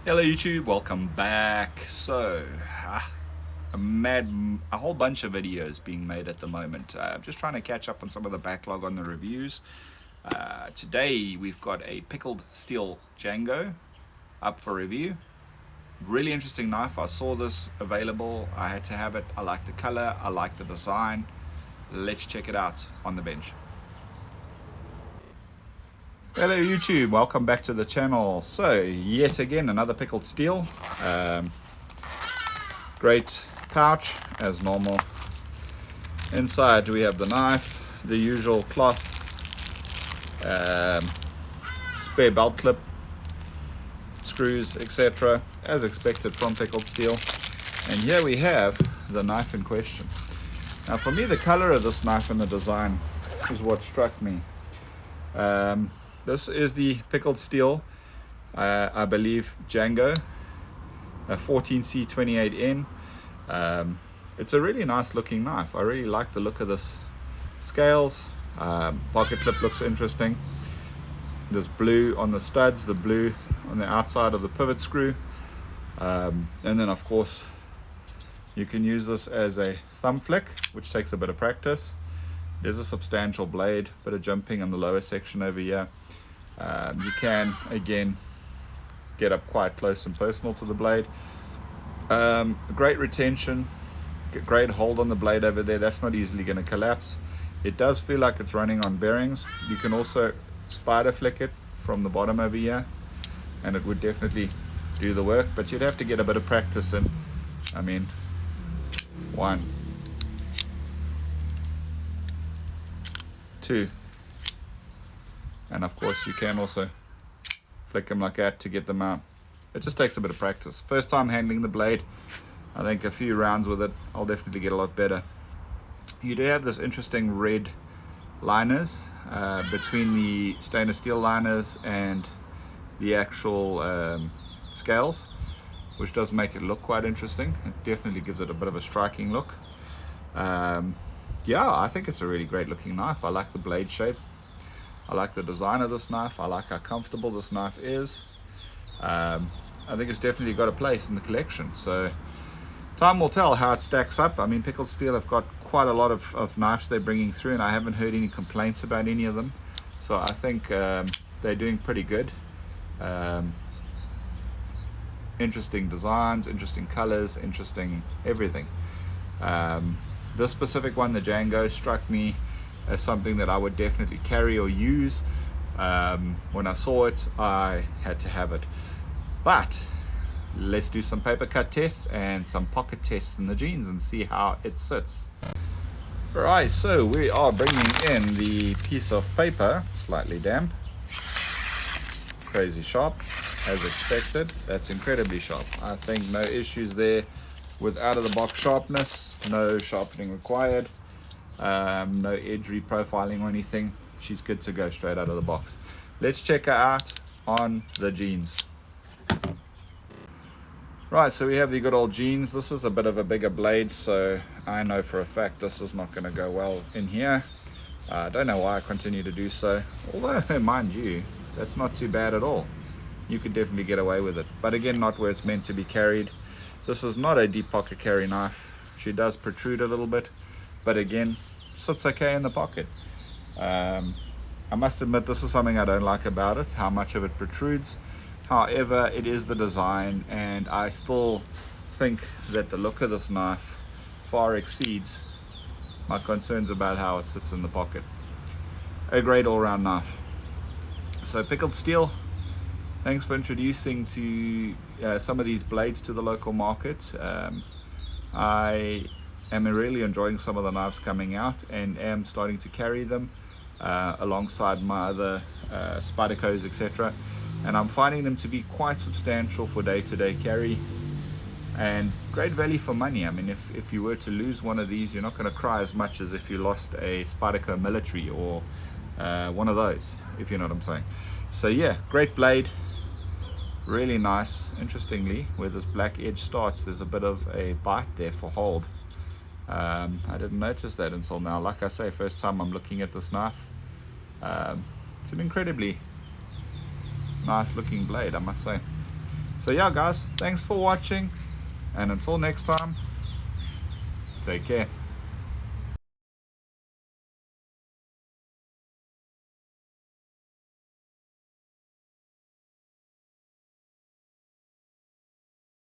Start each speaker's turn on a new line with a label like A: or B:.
A: Hello YouTube, welcome back. So, a whole bunch of videos being made at the moment. I'm just trying to catch up on some of the backlog on the reviews. Today we've got a Pickled Steel Jango up for review. Really interesting knife. I saw this available. I had to have it. I like the color, I like the design. Let's check it out on the bench. Hello YouTube, welcome back to the channel. So yet again another Pickled Steel. Great pouch as normal. Inside we have the knife, the usual cloth, spare belt clip, screws, etc. as expected from Pickled Steel. And here we have the knife in question. Now for me, the color of this knife and the design is what struck me. This is the Pickled Steel, I believe, Jango, a 14C28N. It's a really nice looking knife. I really like the look of this scales. Pocket clip looks interesting. There's blue on the studs, the blue on the outside of the pivot screw. And then of course, you can use this as a thumb flick, which takes a bit of practice. There's a substantial blade, bit of jumping on the lower section over here. You can again get up quite close and personal to the blade. Great retention, great hold on the blade over there. That's not easily going to collapse. It does feel like it's running on bearings. You can also spider flick it from the bottom over here, and it would definitely do the work, but you'd have to get a bit of practice in. I mean, 1, 2, and of course you can also flick them like that to get them out. It just takes a bit of practice. First time handling the blade, I think a few rounds with it, I'll definitely get a lot better. You do have this interesting red liners between the stainless steel liners and the actual scales, which does make it look quite interesting. It definitely gives it a bit of a striking look. Yeah, I think it's a really great looking knife. I like the blade shape. I like the design of this knife. I like how comfortable this knife is. I think it's definitely got a place in the collection. So time will tell how it stacks up. I mean, Pickled Steel have got quite a lot of knives they're bringing through, and I haven't heard any complaints about any of them. So I think they're doing pretty good. Interesting designs, interesting colors, interesting everything. This specific one, the Jango, struck me as something that I would definitely carry or use. When I saw it, I had to have it. But let's do some paper cut tests and some pocket tests in the jeans and see how it sits. Right, so we are bringing in the piece of paper, slightly damp, crazy sharp as expected. That's incredibly sharp. I think no issues there with out of the box sharpness, no sharpening required. No edge reprofiling or anything. She's good to go straight out of the box. Let's check her out on the jeans. Right, so we have the good old jeans. This is a bit of a bigger blade, so I know for a fact this is not going to go well in here. I don't know why I continue to do so, although mind you, that's not too bad at all. You could definitely get away with it, but again, not where it's meant to be carried. This is not a deep pocket carry knife. She does protrude a little bit, but again, sits okay in the pocket. I must admit, this is something I don't like about it, how much of it protrudes. However, it is the design, and I still think that the look of this knife far exceeds my concerns about how it sits in the pocket. A great all-round knife. So Pickled Steel, thanks for introducing to some of these blades to the local market. I am really enjoying some of the knives coming out and am starting to carry them alongside my other Spydercos, etc. And I'm finding them to be quite substantial for day-to-day carry and great value for money. I mean, if you were to lose one of these, you're not going to cry as much as if you lost a Spyderco Military or one of those, if you know what I'm saying. So yeah, great blade, really nice. Interestingly, where this black edge starts, there's a bit of a bite there for hold. I didn't notice that until now. Like I say, first time I'm looking at this knife. It's an incredibly nice looking blade, I must say. So yeah guys, thanks for watching, and until next time, take care.